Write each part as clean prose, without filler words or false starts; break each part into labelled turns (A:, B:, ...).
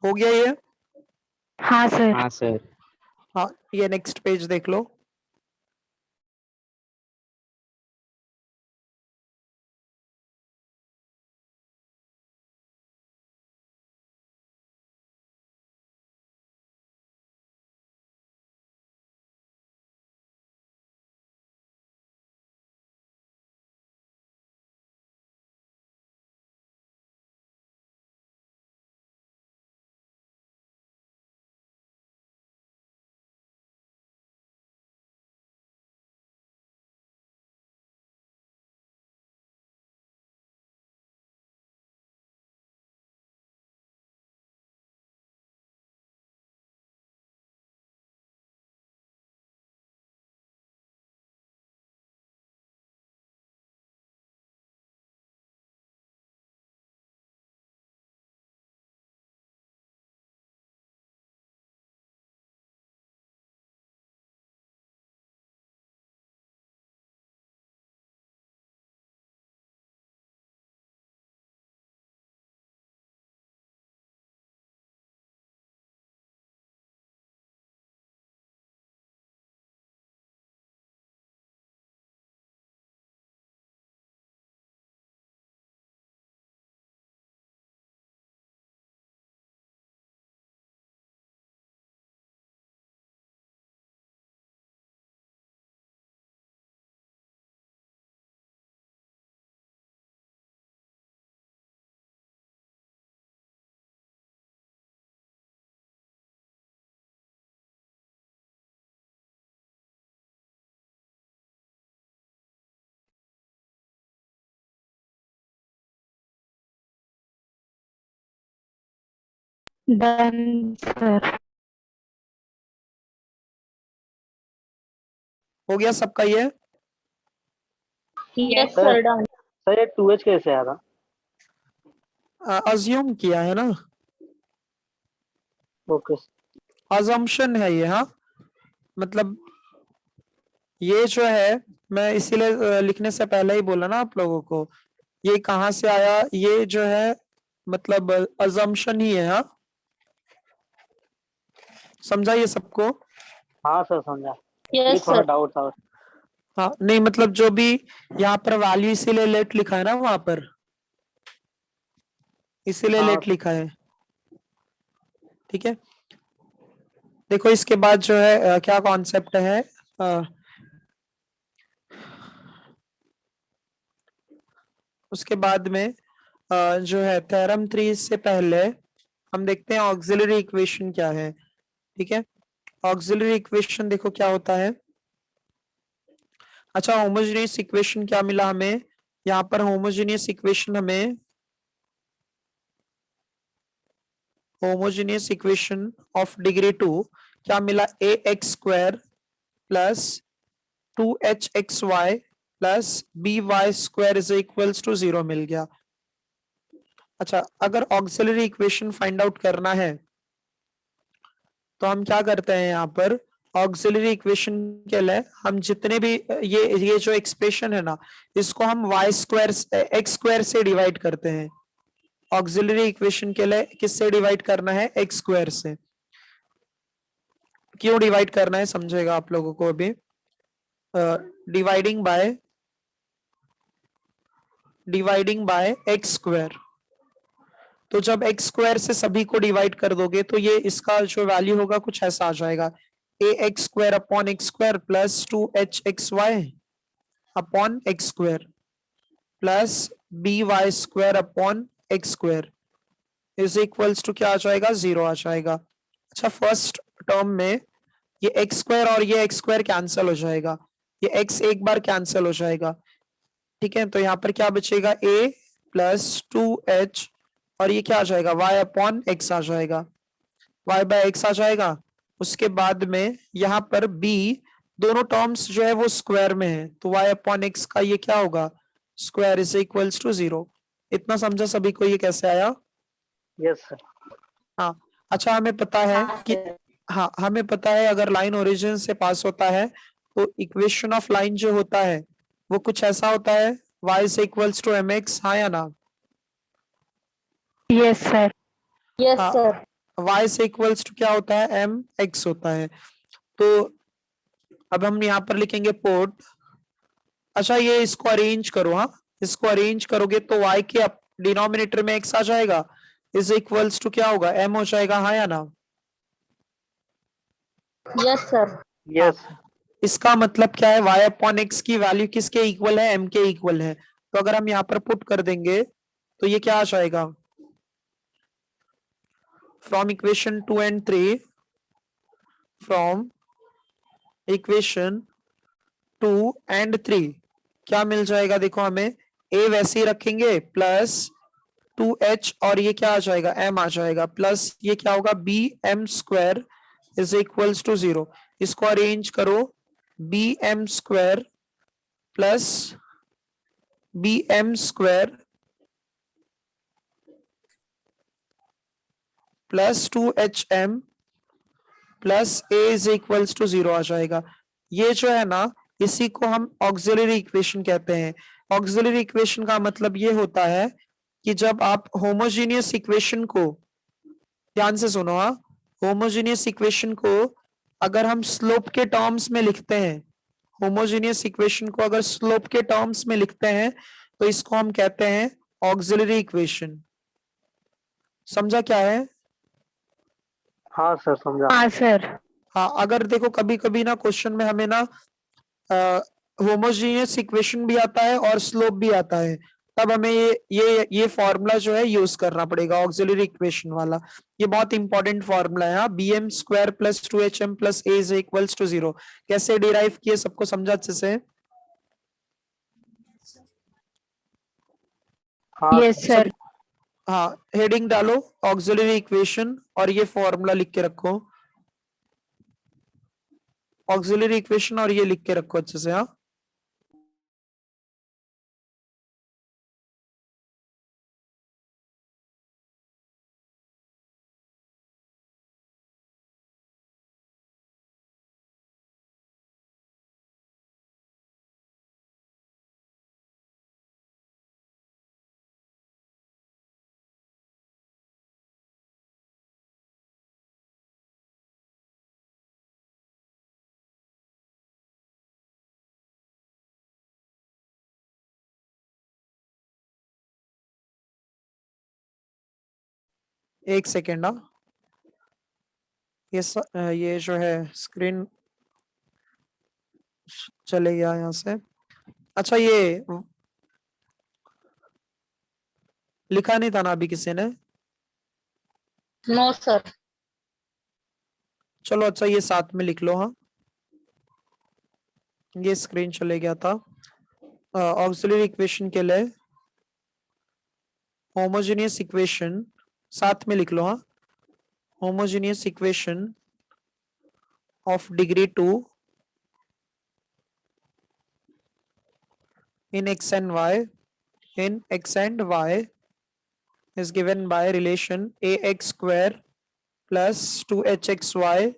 A: हो गया ये?
B: हाँ सर।
C: हाँ सर।
A: हाँ, ये नेक्स्ट पेज देख लो।
B: Done sir.
A: हो गया सबका ये?
B: Yes sir done.
C: सर ये 2H कैसे आया था?
A: अज्यूम किया है ना,
C: ओके।
A: अजम्पशन है ये। हाँ, मतलब ये जो है, मैं इसीलिए लिखने से पहले ही बोला ना आप लोगों को, ये कहाँ से आया, ये जो है मतलब अजम्पशन ही है। हाँ, समझा ये सबको?
C: हाँ सर समझा। ये
B: यस
C: थोड़ा
B: सर।
C: डाउट था।
A: हाँ, नहीं मतलब जो भी यहाँ पर वैल्यू इसीलिए लेट लिखा है ना, वहां पर इसीलिए
C: हाँ
A: लेट लिखा है। ठीक है, देखो इसके बाद जो है क्या कॉन्सेप्ट है। उसके बाद में जो है थ्योरम 3 से पहले हम देखते हैं ऑक्सिलरी इक्वेशन क्या है। ठीक है, ऑक्सिलरी इक्वेशन देखो क्या होता है। अच्छा, होमोजेनियस इक्वेशन क्या मिला हमें यहाँ पर? होमोजेनियस इक्वेशन हमें होमोजेनियस इक्वेशन ऑफ डिग्री 2 क्या मिला? A X square plus 2hxy plus B Y square is equals to 0 मिल गया। अच्छा, अगर ऑक्सिलरी इक्वेशन फाइंड आउट करना है तो हम क्या करते हैं यहाँ पर? ऑक्सिलरी इक्वेशन के लिए हम जितने भी ये जो एक्सप्रेशन है ना, इसको हम वाई स्क्वायर एक्स स्क्वायर से डिवाइड करते हैं। ऑक्सिलरी इक्वेशन के लिए किससे डिवाइड करना है? एक्स स्क्वायर से। क्यों डिवाइड करना है समझेगा आप लोगों को अभी। Dividing by x square. तो जब एक्स स्क्वायर से सभी को डिवाइड कर दोगे तो ये इसका जो वैल्यू होगा कुछ ऐसा आ जाएगा, A X square upon X square plus 2hxy upon X square plus B Y square upon X square is equals to क्या आ जाएगा? 0 आ जाएगा। अच्छा, फर्स्ट टर्म में ये एक्स स्क्वायर और ये एक्स स्क्वायर कैंसिल हो जाएगा, ये एक्स एक बार कैंसिल हो जाएगा। ठीक है, तो यहाँ पर क्या बचेगा? a प्लस 2h और ये क्या आ जाएगा? y अपॉन एक्स आ जाएगा, y बाय एक्स आ जाएगा। उसके बाद में यहाँ पर b दोनों टर्म्स जो है वो स्क्वायर में है, तो y अपॉन एक्स का ये क्या होगा? Square is equals to 0। इतना समझा सभी को ये कैसे आया?
C: Yes sir.
A: हाँ। अच्छा, हमें पता है कि हाँ, हमें पता है अगर लाइन ओरिजिन से पास होता है तो इक्वेशन ऑफ लाइन जो होता है वो कुछ ऐसा होता है, y is equals to mx। हाँ या ना?
B: Yes sir. यस
A: हाँ,
B: सर।
A: y से इक्वल्स टू क्या होता है, एम एक्स होता है। तो अब हम यहाँ पर लिखेंगे पुट, अच्छा ये इसको अरेंज करो, हाँ इसको अरेंज करोगे तो y के डिनोमिनेटर में x आ जाएगा, इज इक्वल्स टू क्या होगा, m हो जाएगा, हाँ या ना।
B: Yes, sir.
C: यस
A: इसका मतलब क्या है, y अपॉन एक्स की वैल्यू किसके इक्वल है, m के इक्वल है। तो अगर हम यहाँ पर पुट कर देंगे तो ये क्या आ जाएगा, from equation 2 and 3, from equation 2 and 3 क्या मिल जाएगा, देखो हमें a वैसे ही रखेंगे प्लस 2h और ये क्या आ जाएगा, m आ जाएगा, प्लस ये क्या होगा, b m square is equals to 0। इसको अरेंज करो, b m square plus b m square plus 2hm plus a is equals to 0 आ जाएगा। ये जो है ना, इसी को हम ऑक्सिलरी इक्वेशन कहते हैं। ऑक्सिलरी इक्वेशन का मतलब ये होता है कि जब आप होमोजेनियस इक्वेशन को, ध्यान से सुनो, हाँ होमोजेनियस इक्वेशन को अगर हम स्लोप के टर्म्स में लिखते हैं, होमोजेनियस इक्वेशन को अगर स्लोप के टर्म्स में लिखते हैं तो इसको हम कहते हैं ऑक्सिलरी इक्वेशन। समझा क्या है।
C: हाँ सर समझा।
B: हाँ सर।
A: हाँ अगर देखो कभी कभी ना क्वेश्चन में हमें ना होमोजेनियस इक्वेशन भी आता है और स्लोप भी आता है, तब हमें ये फॉर्मूला जो है यूज करना पड़ेगा, ऑक्सिलरी इक्वेशन वाला। ये बहुत इंपॉर्टेंट फॉर्मूला है, b m square plus 2hm plus a is equals to 0। कैसे डिराइव किए, सबको समझा अच्छे से।
C: हाँ
B: Yes, sir.
A: सभी, हाँ हेडिंग डालो ऑक्सिलरी इक्वेशन और ये फॉर्मूला लिख के रखो, ऑक्सिलरी इक्वेशन और ये लिख के रखो अच्छे से, हाँ। एक सेकेंड, हाँ ये जो है स्क्रीन चले गया यहाँ से। अच्छा ये लिखा नहीं था ना अभी किसी ने,
B: No, sir.
A: चलो अच्छा ये साथ में लिख लो, हाँ ये स्क्रीन चले गया था। ऑक्सिलरी इक्वेशन के लिए होमोजेनियस इक्वेशन साथ में लिख लो, हाँ homogeneous equation of degree 2 in x and y is given by relation ax square plus 2hxy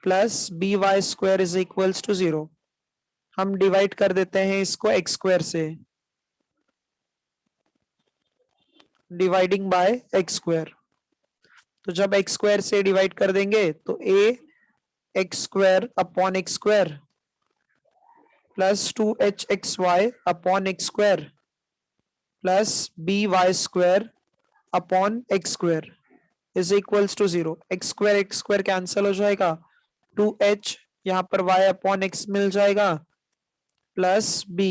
A: plus by square is equals to 0। हम डिवाइड कर देते हैं इसको x स्क्वायर से, डिवाइडिंग बाय x स्क्वायर। तो जब x स्क्वायर से divide कर देंगे तो a x square upon x square plus 2hxy upon x square plus by square upon x square is equals to 0। X square cancel हो जाएगा, 2h यहाँ पर y अपॉन एक्स मिल जाएगा plus b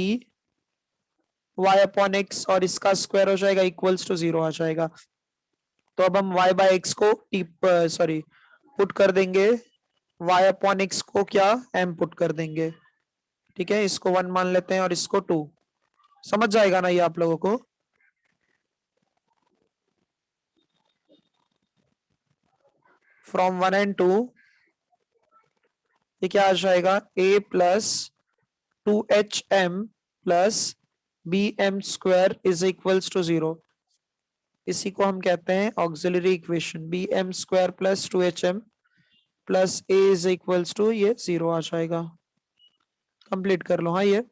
A: y upon x और इसका square हो जाएगा equals to 0 आ जाएगा। तो अब हम y बाय एक्स को पुट कर देंगे, y अपॉन एक्स को क्या m पुट कर देंगे, ठीक है इसको 1 मान लेते हैं और इसको 2। समझ जाएगा ना ये आप लोगों को। फ्रॉम 1 and 2 ये क्या आ जाएगा, a plus 2hm plus b m square is equals to 0। इसी को हम कहते हैं auxiliary equation, b m square plus 2hm plus a is equals to ये 0 आ जाएगा। कंप्लीट कर लो, हाँ ये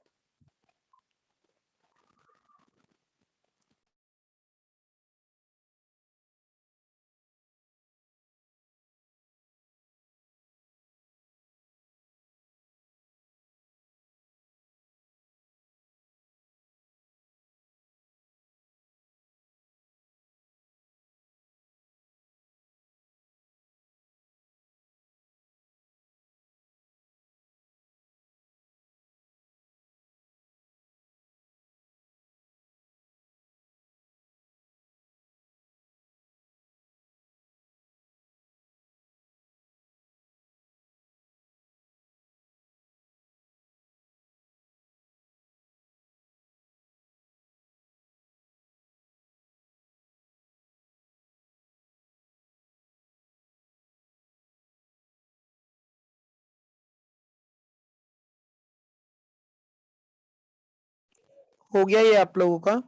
A: हो गया ये आप लोगों का?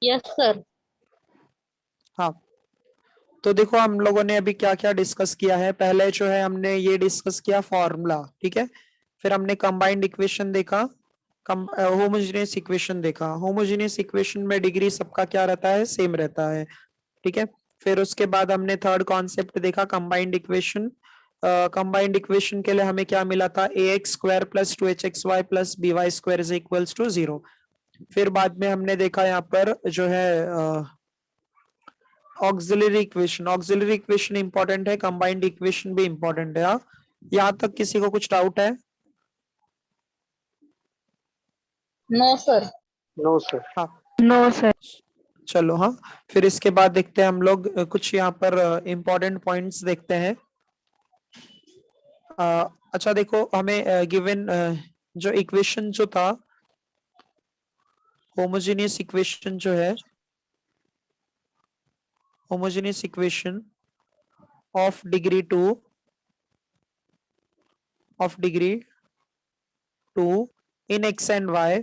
B: Yes sir.
A: हाँ, तो देखो हम लोगों ने अभी क्या क्या डिस्कस किया है। पहले जो है हमने ये डिस्कस किया फॉर्मूला, ठीक है। फिर हमने कंबाइंड इक्वेशन देखा, होमोजेनियस इक्वेशन देखा। होमोजेनियस इक्वेशन में डिग्री सबका क्या रहता है, सेम रहता है, ठीक है। फिर उसके बाद हमने थर्ड कॉन्सेप्ट देखा कंबाइंड इक्वेशन। कंबाइंड इक्वेशन के लिए हमें क्या मिला था, A X square plus 2hxy plus by square is equals to 0। फिर बाद में हमने देखा यहाँ पर जो है auxiliary equation. Auxiliary equation important है, कंबाइंड इक्वेशन भी इंपॉर्टेंट है। हाँ, यहाँ तक किसी को कुछ डाउट है?
B: No sir.
C: No sir.
A: हाँ,
D: नो सर।
A: चलो। हाँ, फिर इसके बाद देखते हैं हम लोग कुछ यहाँ पर इंपॉर्टेंट पॉइंट्स देखते हैं। अच्छा देखो, हमें गिवन जो इक्वेशन जो था, होमोजेनियस इक्वेशन जो है, homogeneous equation of degree 2 in X and Y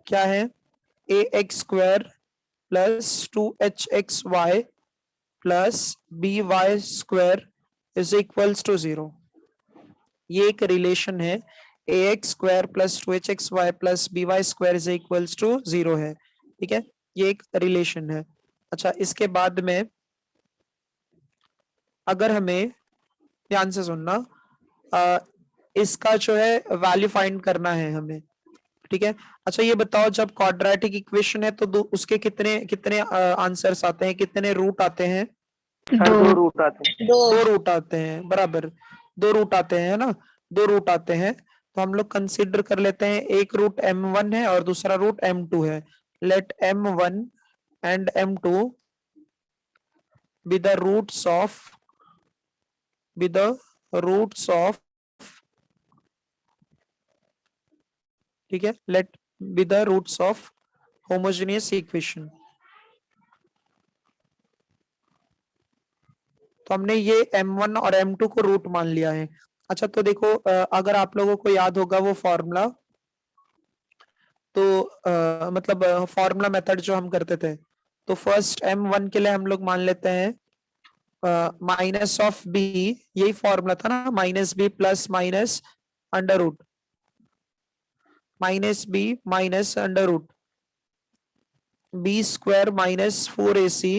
A: क्या है, A X square plus 2hxy plus by square is equals to 0। ये एक रिलेशन है, A X square plus 2hxy plus by square is equals to 0 है, ठीक है। ये एक रिलेशन है। अच्छा, इसके बाद में अगर हमें, ध्यान से सुनना, इसका जो है वैल्यू फाइंड करना है हमें, ठीक है। अच्छा ये बताओ, जब क्वाड्रेटिक इक्वेशन है तो उसके कितने कितने आंसर्स आते हैं, कितने रूट आते हैं?
C: सर
D: दो।
C: 2 रूट आते हैं।
B: दो।
A: 2 रूट आते हैं, बराबर। 2 रूट आते हैं, है ना? 2 रूट आते हैं। तो हम लोग कंसीडर कर लेते हैं, एक रूट m1 है और दूसरा रूट m2 है। Let m1 and m2 be the roots of, ठीक है, let be the roots of homogeneous equation. तो हमने ये m1 और m2 को रूट मान लिया है। अच्छा तो देखो, अगर आप लोगों को याद होगा वो फॉर्मूला, तो मतलब फॉर्मूला मेथड जो हम करते थे, तो फर्स्ट m1 के लिए हम लोग मान लेते हैं माइनस ऑफ b, यही फॉर्मूला था ना, minus b plus minus under root, minus b minus under root b square minus 4ac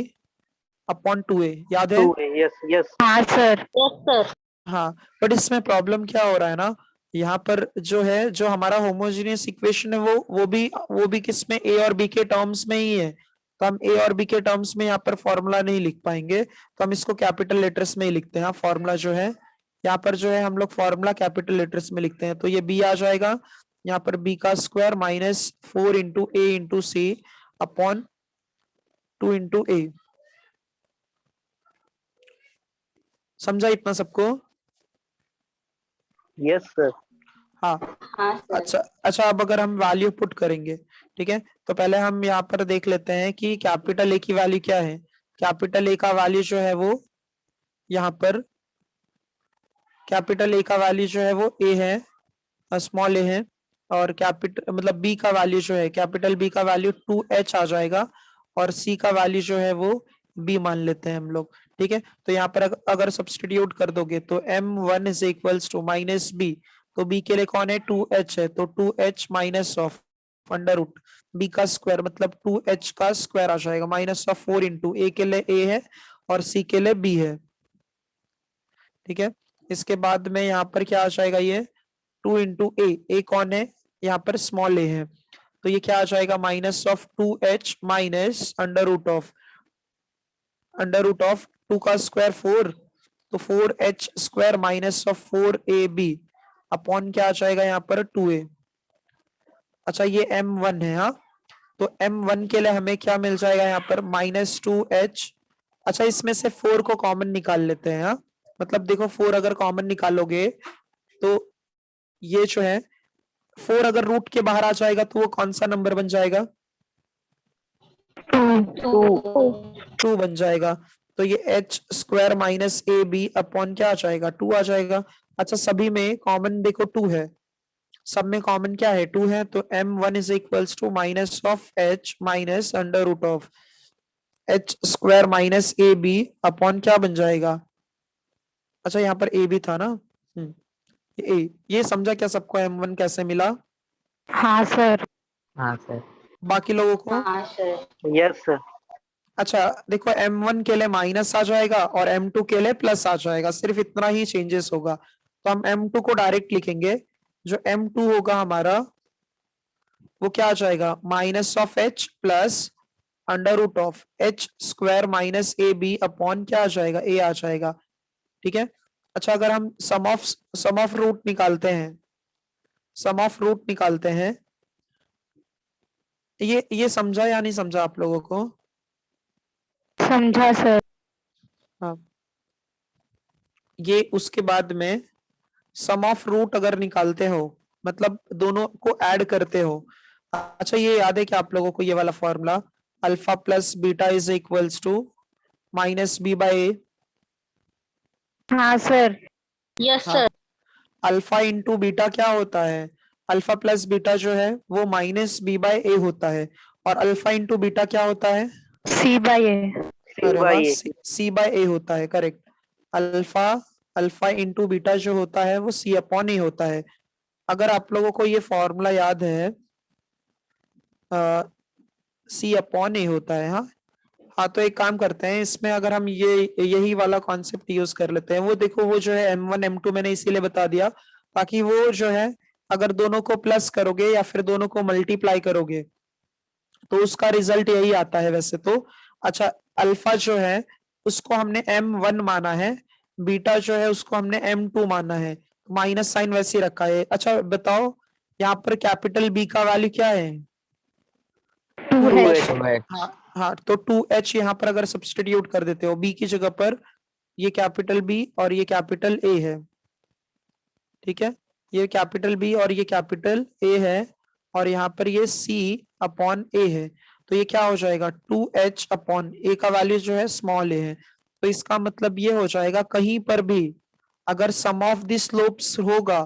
A: upon 2a, याद है?
C: 2 यस यस।
D: हाँ सर।
B: Yes sir.
A: हाँ, बट इसमें प्रॉब्लम क्या हो रहा है ना, यहाँ पर जो है, जो हमारा होमोजेनियस इक्वेशन है वो भी किसमें, ए और बी के टर्म्स में ही है। तो हम ए और बी के टर्म्स में यहाँ पर फॉर्मूला नहीं लिख पाएंगे, तो हम इसको कैपिटल लेटर्स में ही लिखते हैं। फॉर्मूला जो है यहाँ पर जो है हम लोग फॉर्मूला कैपिटल लेटर्स में लिखते हैं। तो ये बी आ जाएगा, यहाँ पर बी का स्क्वायर माइनस 4 इंटू ए इंटू सी अपॉन 2 इंटू ए। समझा इतना सबको?
C: Yes sir.
A: हाँ।
B: हाँ सर।
A: अच्छा अच्छा, अब अगर हम वैल्यू पुट करेंगे, ठीक है, तो पहले हम यहाँ पर देख लेते हैं कि कैपिटल ए की वैल्यू क्या है। कैपिटल ए का वैल्यू जो है वो यहाँ पर, कैपिटल ए का वैल्यू जो है वो ए है, स्मॉल ए है। और कैपिटल मतलब बी का वैल्यू जो है, कैपिटल बी का वैल्यू 2h आ जाएगा, और सी का वैल्यू जो है वो बी मान लेते हैं हम लोग, ठीक है। तो यहाँ पर अगर सब्सटीट्यूट कर दोगे तो m1 is equals to minus b, तो बी के लिए कौन है, 2h है, तो 2h minus of under root b का स्क्वायर, मतलब 2h का स्क्वायर आ जाएगा, माइनस ऑफ 4 इंटू ए के लिए a है और सी के लिए b है, ठीक है। इसके बाद में यहाँ पर क्या आ जाएगा, ये 2 इंटू ए कौन है, यहाँ पर स्मॉल ए है, तो ये क्या आ जाएगा, minus of 2h minus under root of 2 का स्क्वायर 4, तो 4h square minus of 4ab upon क्या आ जाएगा यहाँ पर 2a। अच्छा ये m1 है, हाँ, तो m1 के लिए हमें क्या मिल जाएगा यहाँ पर, -2h। अच्छा इसमें से 4 को कॉमन निकाल लेते हैं, हाँ, मतलब देखो 4 अगर कॉमन निकालोगे तो ये जो है 4 अगर रूट के बाहर आ जाएगा तो वो कौन सा नंबर बन जाएगा, 2 बन जाएगा। तो ये h square minus a b upon क्या आ जाएगा, 2 आ जाएगा। अच्छा सभी में कॉमन देखो 2 है, सब में कॉमन क्या है 2 है, तो m1 is equals to minus of h minus under root of h square minus a b upon क्या बन जाएगा। अच्छा यहाँ पर ए भी था ना। ये समझा क्या सबको m1 कैसे मिला,
D: हाँ सर।
E: हाँ सर।
A: बाकी लोगों को।
B: हाँ सर।
C: Yes, sir.
A: अच्छा देखो m1 के लिए माइनस आ जाएगा और m2 के लिए प्लस आ जाएगा, सिर्फ इतना ही चेंजेस होगा। तो हम m2 को डायरेक्ट लिखेंगे, जो m2 होगा हमारा वो क्या आ जाएगा minus of h plus under root of h square minus a b upon क्या आ जाएगा a आ जाएगा। ठीक है। अच्छा अगर हम सम ऑफ रूट निकालते हैं, सम ऑफ रूट निकालते हैं, ये समझा या नहीं समझा आप लोगों को।
D: समझा सर।
A: हाँ, ये उसके बाद में सम ऑफ रूट अगर निकालते हो मतलब दोनों को ऐड करते हो। अच्छा ये याद है कि आप लोगों को ये वाला formula alpha plus beta is equals to minus B by A.
D: हाँ सर।
B: यस
A: हाँ।
B: सर।
A: अल्फा इंटू बीटा क्या होता है, अल्फा प्लस बीटा जो है वो माइनस बी बाय ए होता है, और अल्फा इंटू बीटा क्या होता है,
D: सी बाई ए।
C: C
A: अरे
C: by
A: वाह,
C: A.
A: सी बाय ए होता है, correct. Alpha alpha into beta जो होता है वो सी अपॉन ए होता है। अगर आप लोगों को ये फॉर्मूला याद है, सी अपॉन ए होता है। हाँ हाँ, तो एक काम करते हैं, इसमें अगर हम ये यही वाला कॉन्सेप्ट यूज कर लेते हैं, वो देखो वो जो है m1 m2 मैंने इसीलिए बता दिया ताकि वो जो है अगर दोनों को प्लस करोगे या फिर दोनों को मल्टीप्लाई करोगे तो उसका रिजल्ट यही आता है वैसे तो। अच्छा अल्फा जो है उसको हमने m1 माना है, बीटा जो है उसको हमने m2 माना है, माइनस साइन वैसे ही रखा है। अच्छा बताओ यहाँ पर कैपिटल बी का वैल्यू क्या है,
D: 2h।
C: 2H.
A: हाँ हाँ, तो 2h यहाँ पर अगर सब्सटीट्यूट कर देते हो b की जगह पर, ये कैपिटल B और ये कैपिटल A है। ठीक है, ये कैपिटल B और ये कैपिटल A है, और यहाँ पर ये C अपॉन A है, तो ये क्या हो जाएगा 2h अपॉन A का वैल्यू जो है स्मॉल a है। तो इसका मतलब ये हो जाएगा कहीं पर भी अगर सम ऑफ द स्लोप्स होगा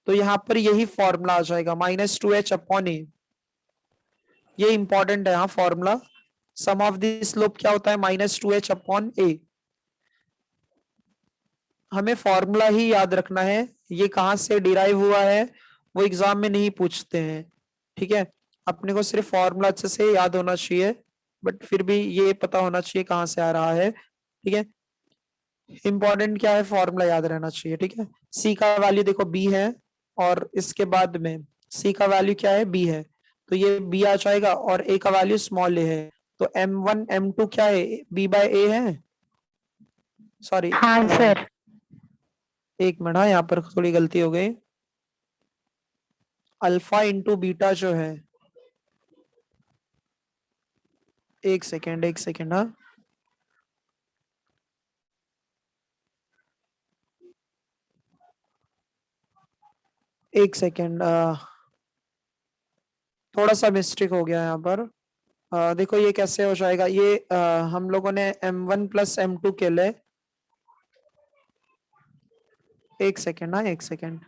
A: तो यहाँ पर यही फॉर्मूला आ जाएगा माइनस 2h अपॉन A। ये इंपॉर्टेंट है, हाँ formula some of the slope क्या होता है माइनस 2h अपॉन A। हमें फॉर्मूला ही याद रखना है, ये कहाँ से डिराइव हुआ है वो एग्जाम में नहीं पूछते हैं। ठीक है, अपने को सिर्फ फॉर्मूला अच्छे से याद होना चाहिए, बट फिर भी ये पता होना चाहिए कहाँ से आ रहा है। ठीक है, इंपॉर्टेंट क्या है फॉर्मूला याद रहना चाहिए। ठीक है, सी का वैल्यू देखो बी है और इसके बाद में सी का वैल्यू क्या है बी है, तो ये बी आ जाएगा और ए का वैल्यू स्मॉल ए है, तो m1 m2 क्या है बी बाय ए है। सॉरी
D: हाँ सर।
A: एक मिनट, हाँ यहाँ पर थोड़ी गलती हो गई, अल्फा इंटू बीटा जो है, एक सेकेंड हाँ, एक सेकेंड, थोड़ा सा मिस्टेक हो गया यहाँ पर। देखो ये कैसे हो जाएगा, ये हम लोगों ने m1 प्लस m2 के लिए, एक सेकेंड ना, एक सेकेंड,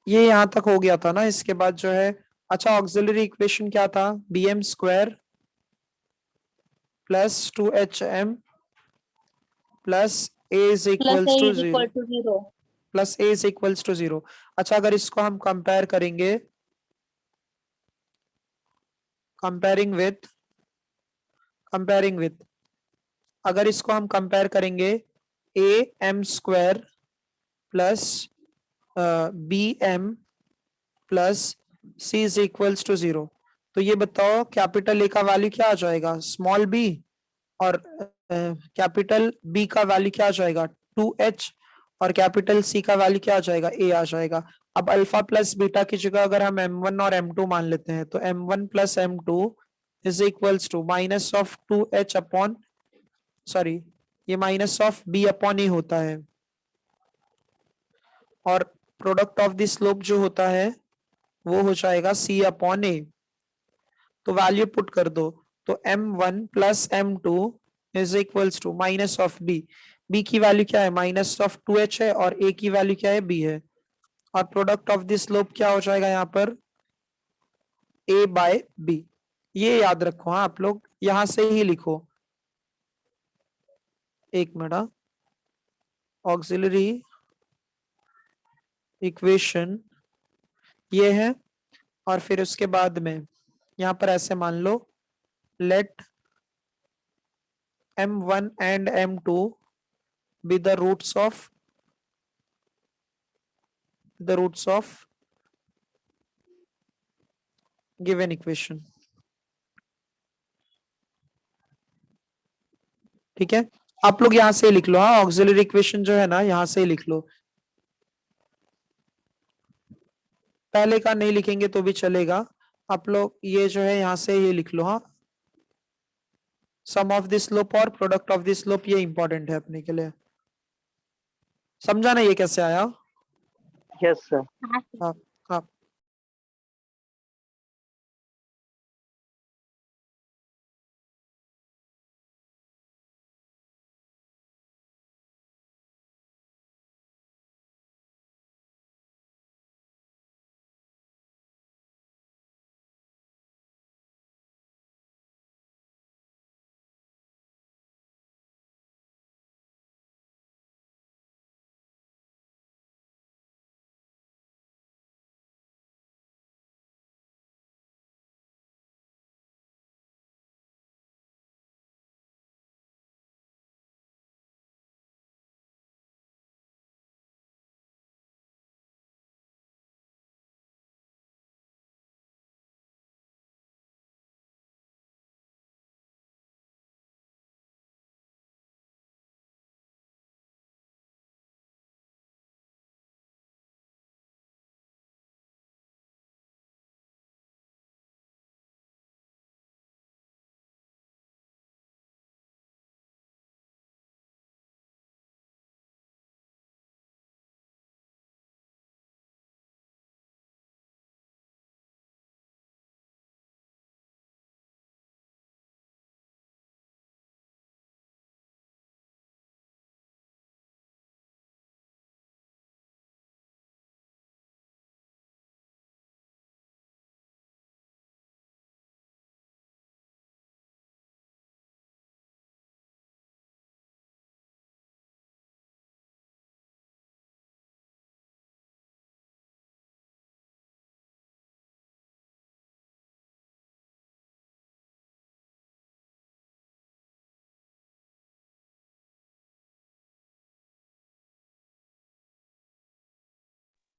A: ये यहाँ तक हो गया था ना, इसके बाद जो है अच्छा ऑक्सिलरी इक्वेशन क्या था bm square plus 2hm plus a is
B: plus
A: equals
B: a
A: two
B: is
A: zero,
B: equal to 0।
A: Plus a is equals to 0। अच्छा अगर इसको हम कंपेयर करेंगे, कंपेयरिंग विथ अगर इसको हम कंपेयर करेंगे a m square plus b m plus C is equals to 0, तो ये बताओ कैपिटल ए का वैल्यू क्या आ जाएगा स्मॉल बी, और कैपिटल बी का वैल्यू क्या आ जाएगा 2h, और कैपिटल सी का वैल्यू क्या आ जाएगा ए आ जाएगा। अब अल्फा प्लस बीटा की जगह अगर हम m1 और m2 मान लेते हैं, तो m1 plus m2 is equals to minus of 2h upon, sorry ये minus of b upon a होता है, और प्रोडक्ट ऑफ द स्लोप जो होता है वो हो जाएगा c अपॉन ए। तो वैल्यू पुट कर दो, तो m1 plus m2 is equals to minus of b, b की वैल्यू क्या है -2h है और a की वैल्यू क्या है b है, और प्रोडक्ट ऑफ दिस स्लोप क्या हो जाएगा यहाँ पर a बाय b। ये याद रखो, हाँ आप लोग यहां से ही लिखो, एक मिनट, ऑक्सिलरी इक्वेशन ये है, और फिर उसके बाद में यहां पर ऐसे मान लो late m1 and m2 be the roots of given equation। ठीक है, आप लोग यहां से लिख लो, हाँ ऑक्सिलरी इक्वेशन जो है ना यहां से लिख लो, पहले का नहीं लिखेंगे तो भी चलेगा, आप लोग ये जो है यहां से ये लिख लो, हाँ सम ऑफ दिस स्लोप और प्रोडक्ट ऑफ दिस स्लोप, ये इंपॉर्टेंट है अपने के लिए। समझा ना ये कैसे आया?
C: Yes, sir.
B: हाँ सर।
A: हाँ हाँ।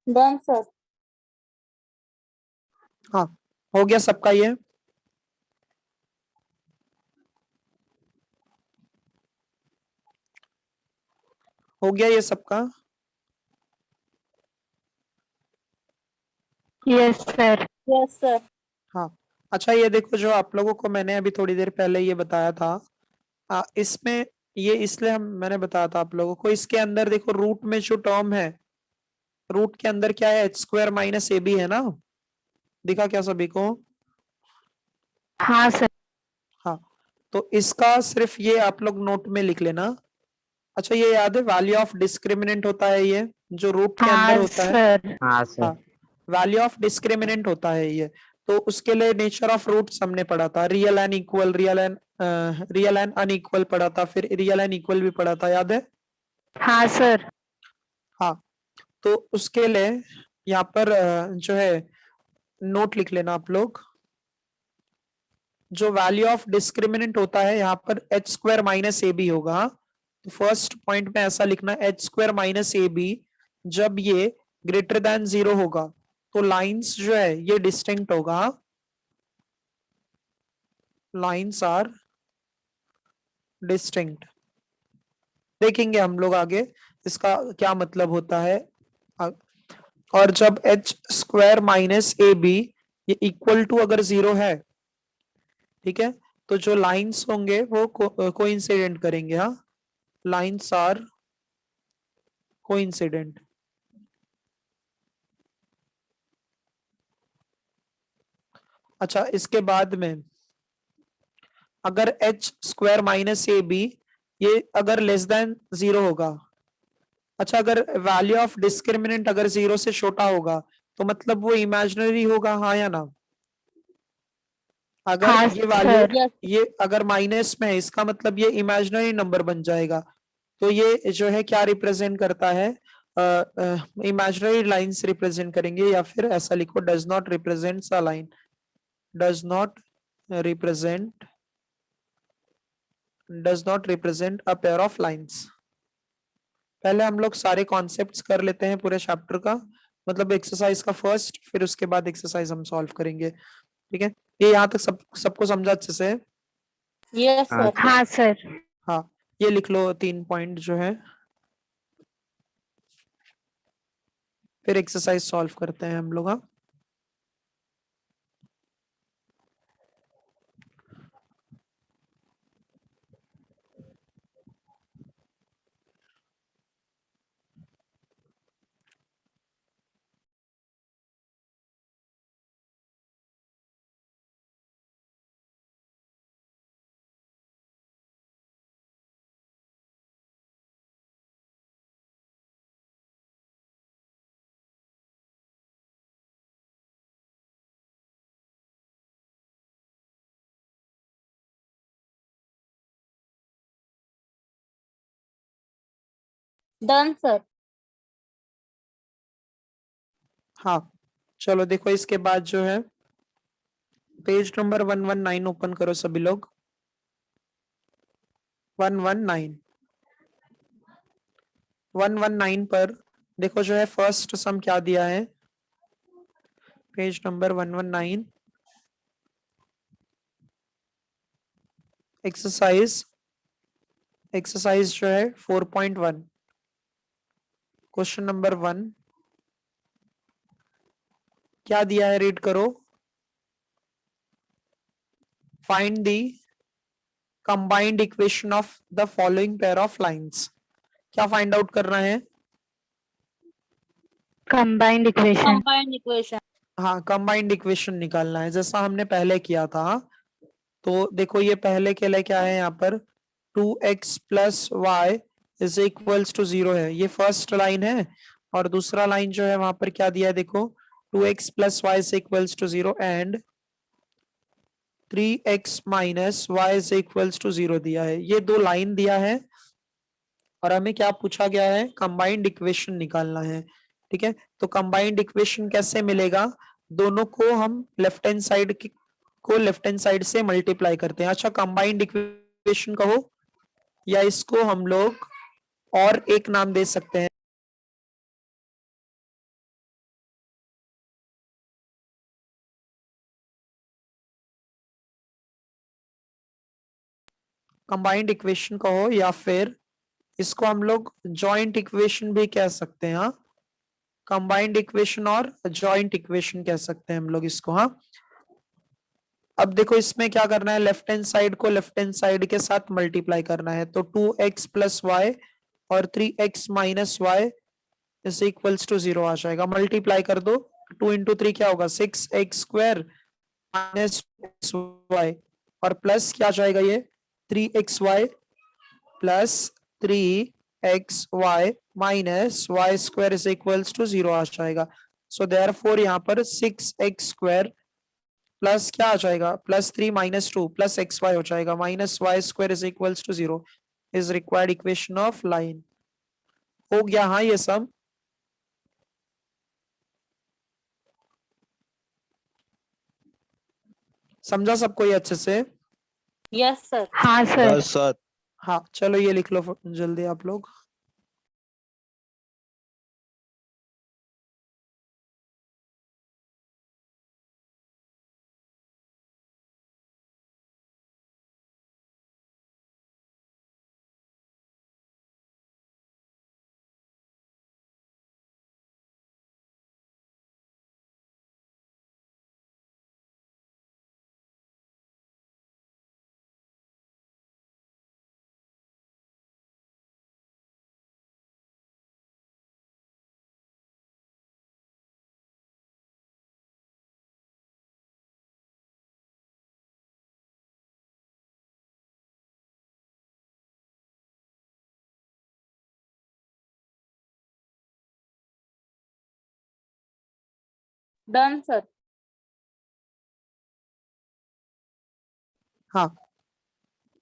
B: Done sir.
A: हाँ हो गया सबका ये? हो गया ये सबका?
D: Yes sir.
B: Yes sir.
A: हाँ। अच्छा ये देखो, जो आप लोगों को मैंने अभी थोड़ी देर पहले ये बताया था, इसमें ये इसलिए मैंने बताया था आप लोगों को, इसके अंदर देखो रूट में जो टर्म है, रूट के अंदर क्या है h² माइनस ab है ना, दिखा क्या सभी को?
D: हाँ सर।
A: हाँ, तो इसका सिर्फ ये आप लोग नोट में लिख लेना। अच्छा ये याद है वैल्यू ऑफ डिस्क्रिमिनेंट होता है ये, जो रूट के अंदर
D: हाँ
A: होता है,
D: सर।
C: हाँ, sir.
A: हाँ वैल्यू ऑफ डिस्क्रिमिनेंट होता है ये। तो उसके लिए नेचर ऑफ रूट्स हमने पढ़ा था, real and equal, real and unequal पढ़ा था, फिर रियल एंड इक्वल भी पढ़ा था, याद है?
D: हाँ सर।
A: हाँ, तो उसके लिए यहाँ पर जो है नोट लिख लेना आप लोग, जो वैल्यू ऑफ डिस्क्रिमिनेंट होता है यहाँ पर h² माइनस ab होगा। तो फर्स्ट पॉइंट में ऐसा लिखना h² माइनस ab, जब ये ग्रेटर देन 0 होगा तो लाइंस जो है ये डिस्टिंक्ट होगा, लाइंस आर डिस्टिंक्ट। देखेंगे हम लोग आगे इसका क्या मतलब होता है। और जब h² माइनस ab ये इक्वल टू अगर 0 है, ठीक है, तो जो लाइंस होंगे वो कोइंसिडेंट करेंगे, हाँ लाइंस आर कोइंसिडेंट। अच्छा इसके बाद में अगर h² माइनस ab ये अगर लेस देन 0 होगा, अच्छा अगर वैल्यू ऑफ डिस्क्रिमिनेंट अगर 0 से छोटा होगा तो मतलब वो इमेजिनरी होगा, हाँ या ना? अगर
D: हाँ
A: ये वैल्यू,
D: सर।
B: यस
A: ये अगर माइनस में है इसका मतलब ये इमेजिनरी नंबर बन जाएगा। तो ये जो है क्या रिप्रेजेंट करता है, इमेजिनरी लाइंस रिप्रेजेंट करेंगे, या फिर ऐसा लिखो does not represent a line, does not represent, does not represent a pair of lines. पहले हम लोग सारे कॉन्सेप्ट्स कर लेते हैं पूरे चैप्टर का, मतलब एक्सरसाइज का फर्स्ट, फिर उसके बाद एक्सरसाइज हम सॉल्व करेंगे, ठीक है? ये यहाँ तक सबको समझा अच्छे से?
B: यस
C: हाँ
B: सर।
D: हाँ सर।
A: हाँ, ये लिख लो 3 पॉइंट जो है, फिर एक्सरसाइज सॉल्व करते हैं हम लोग। हाँ,
B: डन सर।
A: हाँ, चलो देखो इसके बाद जो है पेज नंबर 119 ओपन करो सभी लोग, 119, 119 पर देखो जो है फर्स्ट सम क्या दिया है, पेज नंबर 119, एक्सरसाइज, एक्सरसाइज जो है 4.1, क्वेश्चन नंबर 1 क्या दिया है, रीड करो। Find the combined equation of the following pair of lines. क्या फाइंड आउट करना है?
D: Combined equation.
B: Combined equation.
A: हाँ, कंबाइंड इक्वेशन निकालना है जैसा हमने पहले किया था। तो देखो ये पहले के लिए क्या है यहाँ पर, 2x plus y is equals to 0 है, ये फर्स्ट लाइन है। और दूसरा लाइन जो है वहां पर क्या दिया है देखो, 2x plus y is equals to 0 and 3x minus y is equals to 0 दिया है। ये दो लाइन दिया है और हमें क्या पूछा गया है, कंबाइंड इक्वेशन निकालना है, ठीक है? तो कंबाइंड इक्वेशन कैसे मिलेगा, दोनों को हम लेफ्ट हैंड साइड को लेफ्ट हैंड साइड से मल्टीप्लाई करते हैं। अच्छा, कंबाइंड इक्वेशन कहो, या इसको हम लोग और एक नाम दे सकते हैं, कंबाइंड इक्वेशन कहो, या फिर इसको हम लोग जॉइंट इक्वेशन भी कह सकते हैं। हाँ, कंबाइंड इक्वेशन और जॉइंट इक्वेशन कह सकते हैं हम लोग इसको। हाँ, अब देखो इसमें क्या करना है, लेफ्ट हैंड साइड को लेफ्ट हैंड साइड के साथ मल्टीप्लाई करना है। तो 2x प्लस वाई और 3x minus y is equals to 0 आ जाएगा, मल्टीप्लाई कर दो। 2 इंटू 3 क्या होगा, 6x स्क्वायर माइनस वाई, और प्लस क्या आ जाएगा ये 3xy plus 3xy minus y square is equals to 0 आ जाएगा। सो देयरफॉर यहाँ पर 6x स्क्वायर प्लस क्या आ जाएगा, +3 -2 प्लस एक्स वाई हो जाएगा, minus y square is equals to 0 is required equation of line. हो गया? हाँ, ये सब समझा सबको ये अच्छे से?
B: Yes sir.
D: हाँ सर।
E: Yes sir.
A: हाँ, चलो ये लिख लो जल्दी आप लोग।
B: Done sir.
A: हाँ,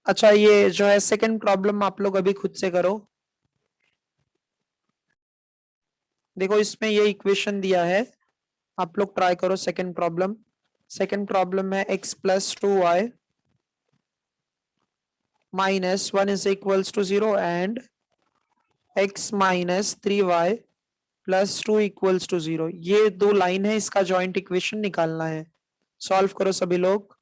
A: अच्छा ये जो है सेकंड प्रॉब्लम आप लोग अभी खुद से करो। देखो इसमें ये इक्वेशन दिया है, आप लोग ट्राई करो सेकंड प्रॉब्लम। सेकंड प्रॉब्लम है x plus 2y minus 1 is equals to 0 and x minus 3y plus 2 equals to 0। ये दो लाइन है, इसका जॉइंट इक्वेशन निकालना है। सॉल्व करो सभी लोग।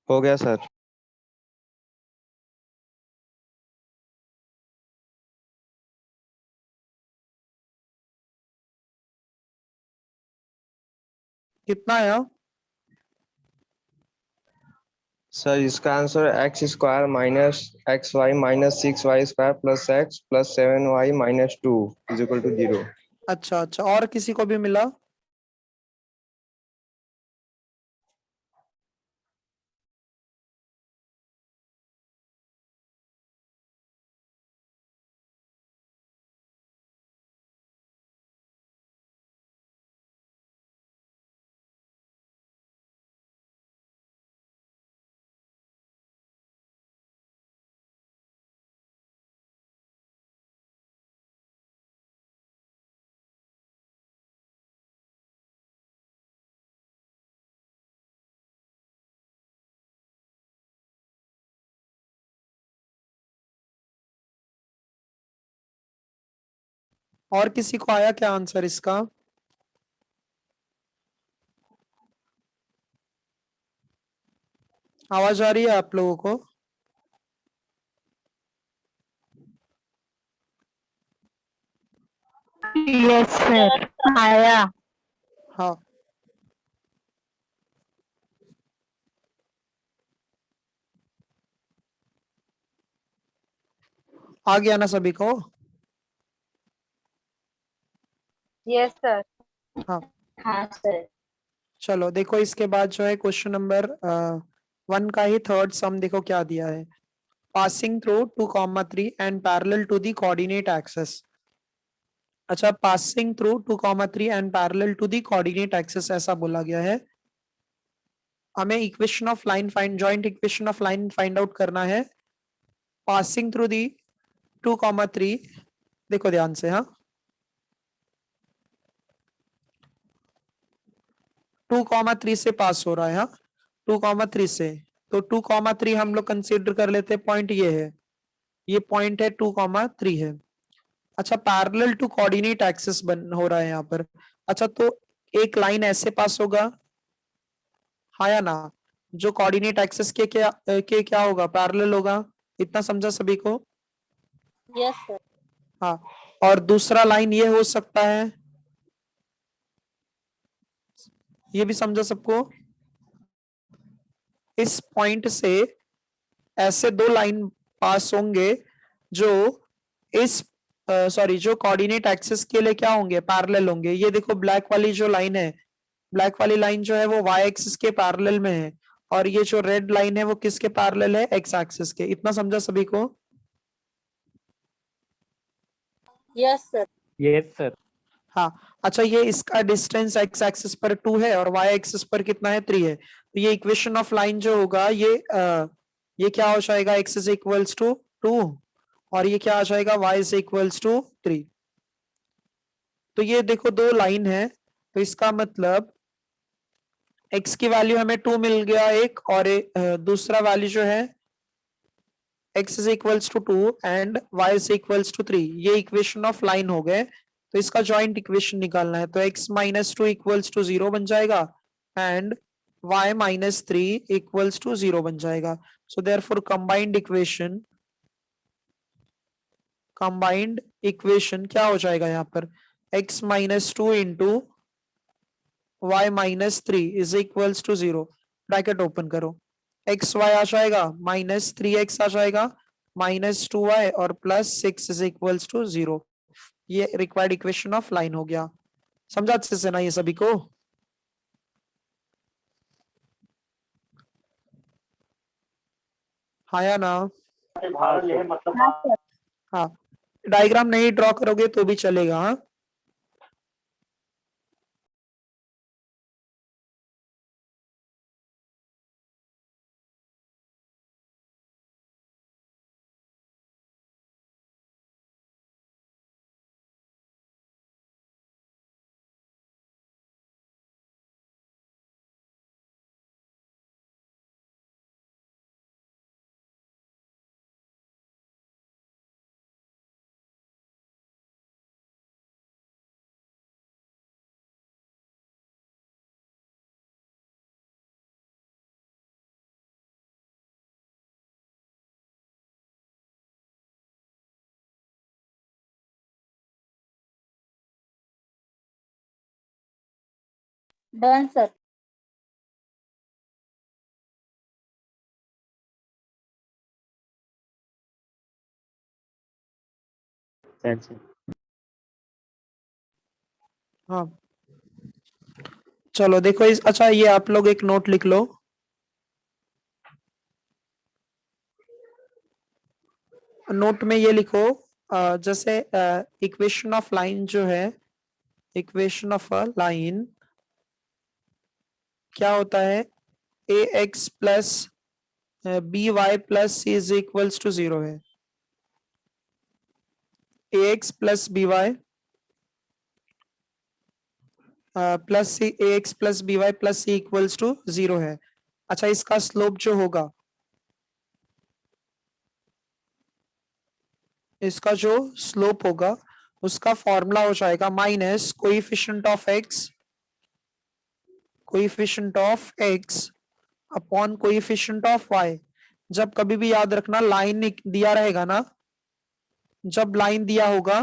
E: हो गया सर।
A: कितना आया?
E: सर इसका answer x square minus x y minus 6y square plus x plus 7y minus 2 is equal to 0।
A: अच्छा अच्छा, और किसी को भी मिला? और किसी को आया क्या आंसर इसका? आवाज आ रही है आप लोगों को?
D: यस सर, आया।
A: हाँ, आ गया ना सभी को?
B: Yes sir.
A: हाँ,
B: हाँ सर।
A: चलो देखो इसके बाद जो है क्वेश्चन नंबर 1 का ही थर्ड सम देखो क्या दिया है। Passing through 2,3 and parallel to the coordinate axis. अच्छा, passing through 2,3 and parallel to the coordinate axis ऐसा बोला गया है। हमें equation of line find, joint equation of line find out करना है। पासिंग थ्रू दी 2,3, देखो ध्यान से, हाँ 2,3 से पास हो रहा है, हाँ 2,3 से। तो 2,3 हम लोग कंसीडर कर लेते हैं, पॉइंट ये है, ये पॉइंट है 2,3 है। अच्छा, पैरेलल टू कोऑर्डिनेट एक्सिस बन हो रहा है यहाँ पर। अच्छा, तो एक लाइन ऐसे पास होगा, हाँ या ना? जो कोऑर्डिनेट एक्सिस के क्या होगा, पैरेलल होगा। इतना समझा सभी को?
B: Yes sir.
A: हाँ, और दूसरा लाइन ये हो सकता है, ये भी समझा सबको? इस पॉइंट से ऐसे दो लाइन पास होंगे जो इस सॉरी जो कोऑर्डिनेट एक्सिस के लिए क्या होंगे, पैरेलल होंगे। ये देखो ब्लैक वाली जो लाइन है, ब्लैक वाली लाइन जो है वो वाई एक्सिस के पैरेलल में है, और ये जो रेड लाइन है वो किसके पैरेलल है, एक्स एक्सिस के। इतना समझा सभी को?
B: Yes, sir.
C: Yes, sir.
A: हाँ। अच्छा, ये इसका डिस्टेंस एक्स एक्सिस पर 2 है और वाई एक्सिस पर कितना है, 3 है। तो ये इक्वेशन ऑफ लाइन जो होगा ये क्या हो जाएगा, एक्स इज इक्वल्स टू 2 और ये क्या आ जाएगा, y इज इक्वल्स टू 3। तो ये देखो दो लाइन है, तो इसका मतलब x की वैल्यू हमें 2 मिल गया एक, और दूसरा वैल्यू जो है x is equals to 2 and y is equals to 3। ये इक्वेशन ऑफ लाइन हो गए। तो इसका जॉइंट इक्वेशन निकालना है, तो x माइनस 2 इक्वल्स टू 0 बन जाएगा and y minus 3 equals to 0 बन जाएगा। सो देयरफॉर कंबाइंड इक्वेशन क्या हो जाएगा यहाँ पर, x minus 2 into y minus 3 is equals to 0। Bracket open करो, एक्स वाई आ जाएगा, माइनस 3x आ जाएगा, माइनस 2y और प्लस 6 इज इक्वल्स टू 0। ये रिक्वायर्ड इक्वेशन ऑफ लाइन हो गया। समझा अच्छे से ना ये सभी को? हाँ या ना? हाँ, डायग्राम नहीं ड्रॉ करोगे तो भी चलेगा। हाँ,
B: Done, sir.
A: हाँ, चलो देखो इस, अच्छा ये आप लोग एक नोट लिख लो। नोट में ये लिखो, जैसे इक्वेशन ऑफ लाइन जो है, इक्वेशन ऑफ अ लाइन क्या होता है, A X plus B Y plus C is equals to 0 है। A X plus B Y plus C, A X plus B Y plus C equals to 0 है। अच्छा, इसका slope जो होगा, इसका जो स्लोप होगा उसका फॉर्मूला हो जाएगा minus coefficient of x upon coefficient of y. जब कभी भी याद रखना लाइन दिया रहेगा ना, जब लाइन दिया होगा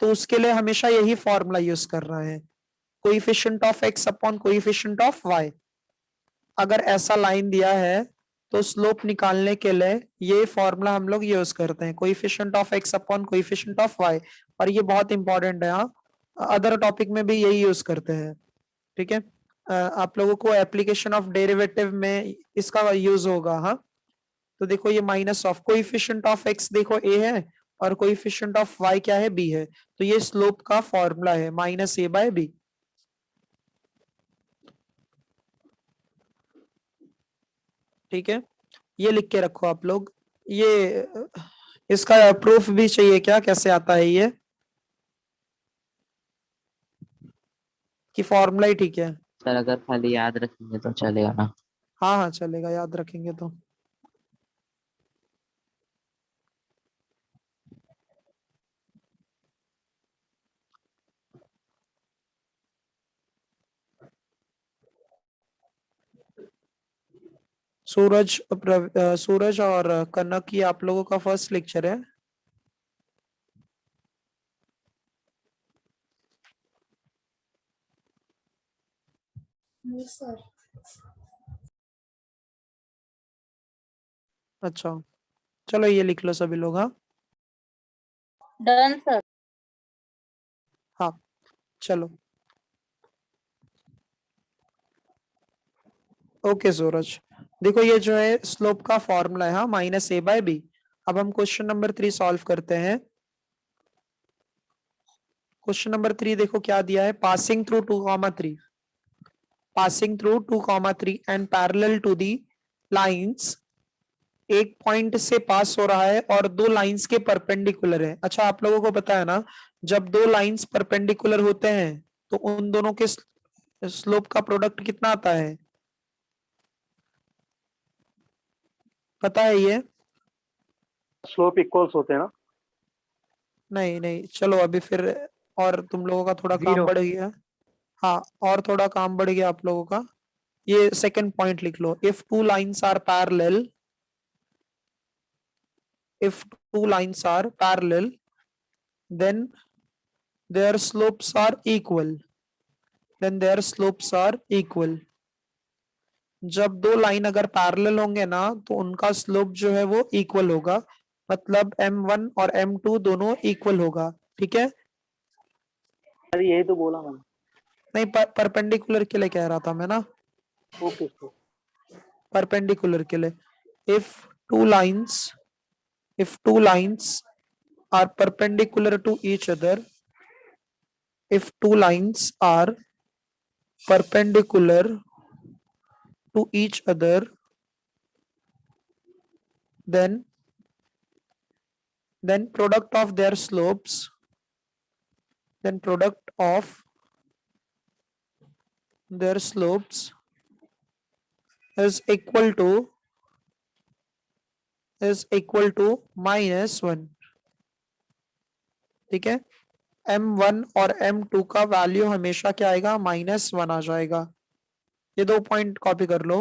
A: तो उसके लिए हमेशा यही फॉर्मूला यूज करना है, coefficient of x upon coefficient of y. अगर ऐसा लाइन दिया है तो स्लोप निकालने के लिए ये फॉर्मूला हम लोग यूज करते हैं, coefficient of x upon coefficient of y. और ये बहुत इंपॉर्टेंट है, हाँ, अदर टॉपिक में भी यही यूज करते हैं। ठीक है, आप लोगों को एप्लीकेशन ऑफ डेरिवेटिव में इसका यूज होगा। हाँ, तो देखो ये minus of coefficient of x देखो ए है और कोएफिशिएंट ऑफ वाई क्या है, बी है। तो ये स्लोप का फॉर्मूला है माइनस ए बाय बी। ठीक है, ये लिख के रखो आप लोग। ये इसका प्रूफ भी चाहिए क्या, कैसे आता है ये, कि फॉर्मूला ही ठीक है?
F: सर अगर खाली याद रखेंगे तो चलेगा ना?
A: हाँ हाँ चलेगा, याद रखेंगे तो। सूरज और कनक, ये आप लोगों का फर्स्ट लेक्चर है।
B: Yes, sir.
A: अच्छा, चलो ये लिख लो सभी लोग। हाँ
B: Done, sir.
A: हाँ, चलो ओके सूरज। देखो ये जो है स्लोप का फॉर्मूला है, हाँ, -a/b। अब हम क्वेश्चन नंबर 3 सॉल्व करते हैं। क्वेश्चन नंबर 3 देखो क्या दिया है, passing through 2,3, passing through 2,3 and parallel to the lines, एक पॉइंट से पास हो रहा है और दो लाइंस के परपेंडिकुलर है। अच्छा, आप लोगों को पता है ना, जब दो लाइंस परपेंडिकुलर होते हैं तो उन दोनों के स्लोप का प्रोडक्ट कितना आता है, पता है ये?
C: स्लोप इक्वल्स होते हैं ना?
A: नहीं नहीं, चलो अभी फिर, और तुम लोगों का थोड़ा काम बढ़ गया। हाँ, और थोड़ा काम बढ़ गया आप लोगों का। ये सेकंड पॉइंट लिख लो, if two lines are parallel, if two lines are parallel then their slopes are equal, जब दो लाइन अगर पैरेलल होंगे ना तो उनका स्लोप जो है वो इक्वल होगा, मतलब m1 और m2 दोनों इक्वल होगा। ठीक है,
C: अरे यही तो बोला मैंने।
A: नहीं परपेंडिकुलर के लिए कह रहा था मैं ना,
C: ओके सर।
A: परपेंडिकुलर के लिए। if two lines if two lines are perpendicular to each other, if two lines are perpendicular to each other, then product of their slopes, then product of their slopes is equal to -1। ठीक है, m1 और m2 का value हमेशा क्या आएगा, -1 आ जाएगा। ये दो पॉइंट कॉपी कर लो।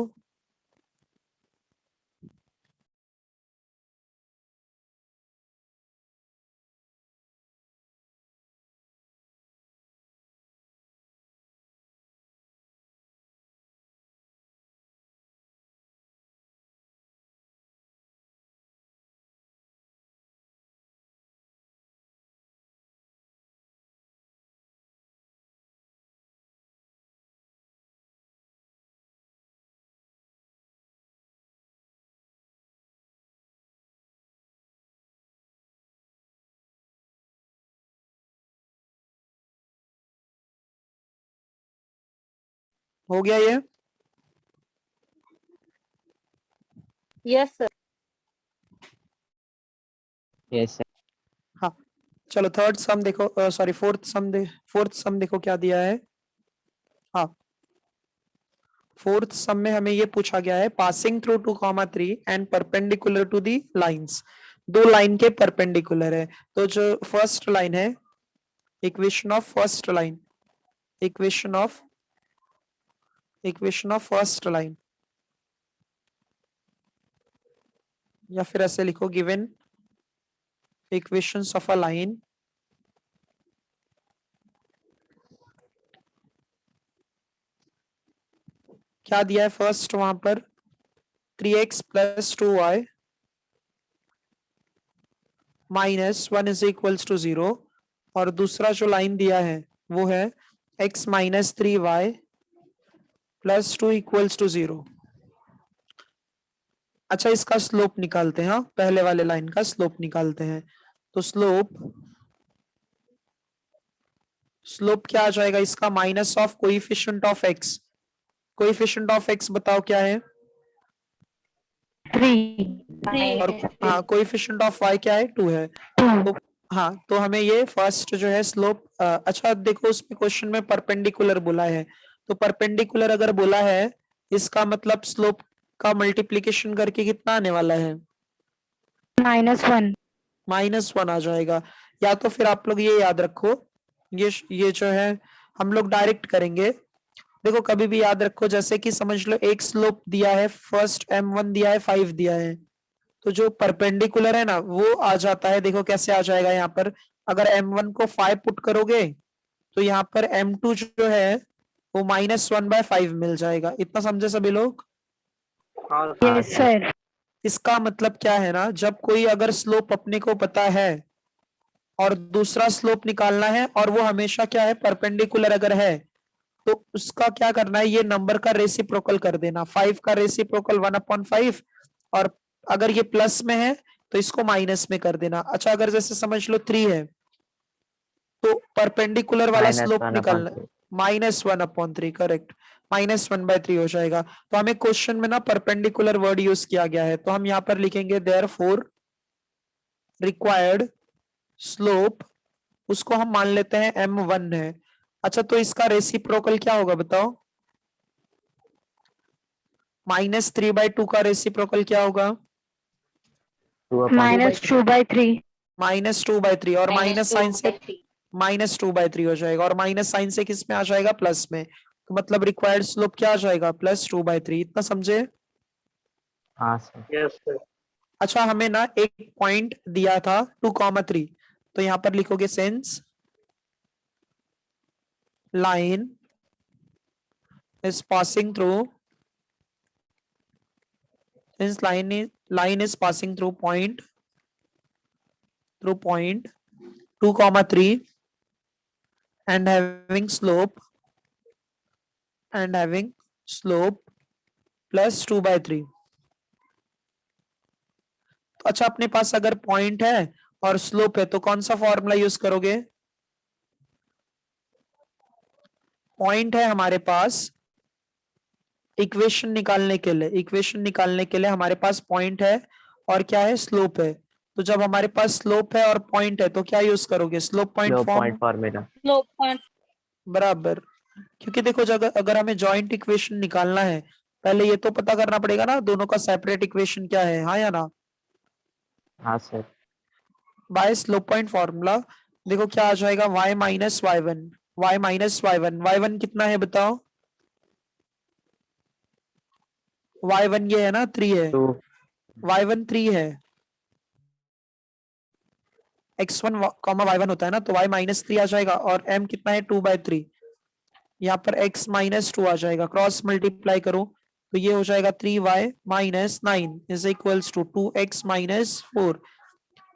A: हो गया ये?
B: Yes, sir.
F: Yes sir.
A: हाँ, चलो थर्ड सम देखो, सॉरी फोर्थ सम देखो क्या दिया है। हाँ, फोर्थ सम में हमें ये पूछा गया है, passing through 2,3 and perpendicular to the lines, दो लाइन के परपेंडिकुलर है। तो जो फर्स्ट लाइन है, equation of first line, equation of first line, या फिर ऐसे लिखो, given equations of a line क्या दिया है फर्स्ट वहां पर, 3x + 2y - 1 is equals to 0, और दूसरा जो लाइन दिया है वो है x - 3y + 2 इक्वल्स टू 0। अच्छा, इसका स्लोप निकालते हैं, हाँ, पहले वाले लाइन का स्लोप निकालते हैं। तो स्लोप क्या आ जाएगा इसका, minus of coefficient of x, coefficient of x बताओ क्या है,
D: 3
A: और हाँ कोएफिशिएंट ऑफ y क्या है, 2 है। तो हाँ, तो हमें ये फर्स्ट जो है स्लोप, अच्छा देखो उसमें क्वेश्चन में परपेंडिकुलर बोला है, तो परपेंडिकुलर अगर बोला है इसका मतलब स्लोप का मल्टीप्लिकेशन करके कितना आने वाला है,
D: -1
A: -1 आ जाएगा। या तो फिर आप लोग ये याद रखो, ये जो है हम लोग डायरेक्ट करेंगे। देखो कभी भी याद रखो, जैसे कि समझ लो एक स्लोप दिया है, फर्स्ट m1 दिया है, 5 दिया है, तो जो परपेंडिकुलर है ना वो आ जाता है। देखो कैसे आ जाएगा, यहाँ पर अगर m1 को 5 पुट करोगे तो यहाँ पर m2 जो है वो -1/5 मिल जाएगा। इतना समझे सभी लोग?
C: हाँ
D: यस सर।
A: इसका मतलब क्या है ना, जब कोई अगर स्लोप अपने को पता है और दूसरा स्लोप निकालना है और वो हमेशा क्या है, परपेंडिकुलर अगर है, तो उसका क्या करना है, ये नंबर का रेसिप्रोकल कर देना, 5 का रेसिप्रोकल 1/5, और अगर ये प्लस में है तो इसको माइनस में कर देना। अच्छा, अगर जैसे समझ लो 3 है तो परपेंडिकुलर वाला
F: माइनस
A: स्लोप
F: वन अपॉन
A: निकालना, -1/3, करेक्ट, -1/3 हो जाएगा। तो हमें क्वेश्चन में ना परपेंडिकुलर वर्ड यूज किया गया है, तो हम यहाँ पर लिखेंगे देयरफॉर रिक्वायर्ड स्लोप, उसको हम मान लेते हैं m1 है। अच्छा, तो इसका रेसिप्रोकल क्या होगा बताओ, -3/2 का रेसिप्रोकल क्या होगा,
D: -2/3.
A: -2/3, और माइनस साइन से -2/3 हो जाएगा, और माइनस साइन से किस में आ जाएगा, प्लस में, तो मतलब रिक्वायर्ड स्लोप क्या आ जाएगा, +2/3। इतना समझे।
F: हाँ सर।
C: Yes sir.
A: अच्छा, हमें ना एक पॉइंट दिया था 2,3, तो यहां पर लिखोगे sense line is passing through, since line is passing through point 2,3 and having slope +2/3। तो अच्छा, अपने पास अगर पॉइंट है और स्लोप है तो कौन सा फॉर्मूला यूज करोगे, पॉइंट है हमारे पास, इक्वेशन निकालने के लिए हमारे पास पॉइंट है और क्या है, स्लोप है। तो जब हमारे पास स्लोप है और पॉइंट है तो क्या यूज करोगे, स्लोप पॉइंट
F: लो
A: form,
F: point formula.
B: Slope point.
A: बराबर। क्योंकि देखो, जब अगर हमें जॉइंट इक्वेशन निकालना है, पहले ये तो पता करना पड़ेगा ना दोनों का सेपरेट इक्वेशन क्या है, हाँ या ना।
F: हाँ sir.
A: By slope point formula देखो क्या आ जाएगा, y-y1 कितना है बताओ, y1 ये है ना 3 है,
F: 2
A: y1 3 है, x1 y1 होता है ना, तो y-3 आ जाएगा, और m कितना है 2/3, यहाँ पर x -2 आ जाएगा, क्रॉस मल्टीप्लाई करो तो ये हो जाएगा 3y-9 is equals to 2x - 4।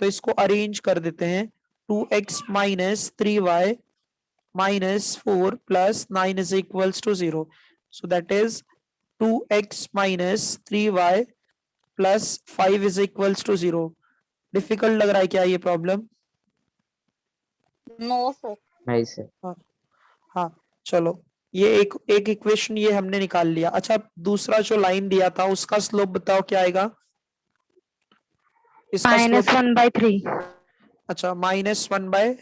A: तो इसको अरेंज कर देते हैं, 2x - 3y -4 + 9 is equals to 0, so that is 2x - 3y + 5 is equals to 0। Difficult लग रहा है क्या ये प्रॉब्लम,
B: No, sir.
F: नहीं सर।
A: हाँ हाँ, चलो, ये एक एक इक्वेशन ये हमने निकाल लिया। अच्छा, दूसरा जो लाइन दिया था उसका स्लोप बताओ क्या आएगा, इसका स्लोप,
D: -1/3.
A: अच्छा -1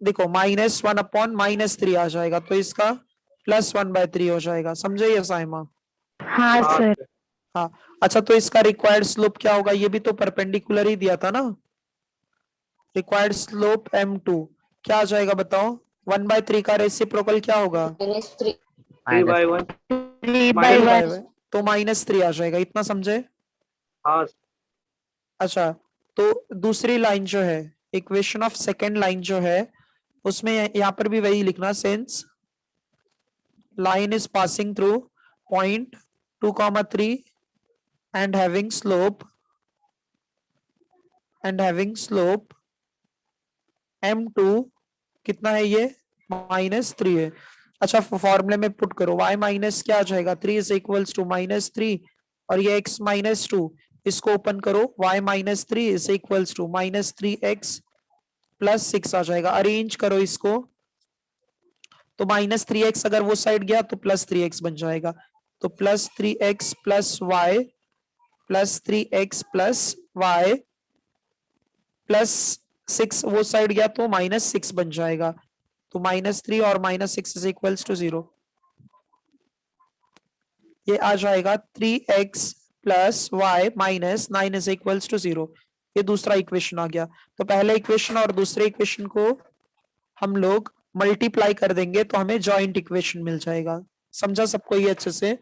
A: देखो -1/-3 आ जाएगा, तो इसका +1/3 हो जाएगा, समझे ये साइमा।
D: हाँ
C: हाँ
D: सर.
C: सर।
A: हाँ, अच्छा, तो इसका रिक्वायर्ड स्लोप क्या होगा, ये भी तो परपेंडिकुलर ही दिया था ना, रिक्वायर्ड स्लोप m2 क्या आ जाएगा बताओ, 1/3 का रेसिप्रोकल क्या होगा,
C: three
F: minus
C: by one
A: 3
D: 3/1.
A: By, तो -3 आ जाएगा, इतना समझे।
C: हाँ
A: अच्छा, तो दूसरी लाइन जो है, इक्वेशन ऑफ सेकेंड लाइन जो है, उसमें यहाँ पर भी वही लिखना, sense line is passing through point 2,3 and having slope m2 कितना है ये, -3 है। अच्छा, फॉर्मूले में पुट करो, y माइनस क्या आ जाएगा, 3 इज इक्वल्स टू -3, और ये x -2, इसको ओपन करो, y -3 is equals to -3x + 6 आ जाएगा, अरेंज करो इसको, तो -3x अगर वो साइड गया तो +3x बन जाएगा, तो +3x + y +3x + y +6 वो साइड गया तो -6 बन जाएगा, तो -3 और -6 इज इक्वल्स टू 0, ये आ जाएगा 3x + y -9 is equals to 0। ये दूसरा इक्वेशन आ गया। तो पहले इक्वेशन और दूसरे इक्वेशन को हम लोग मल्टीप्लाई कर देंगे तो हमें जॉइंट इक्वेशन मिल जाएगा। समझा सबको ये अच्छे से।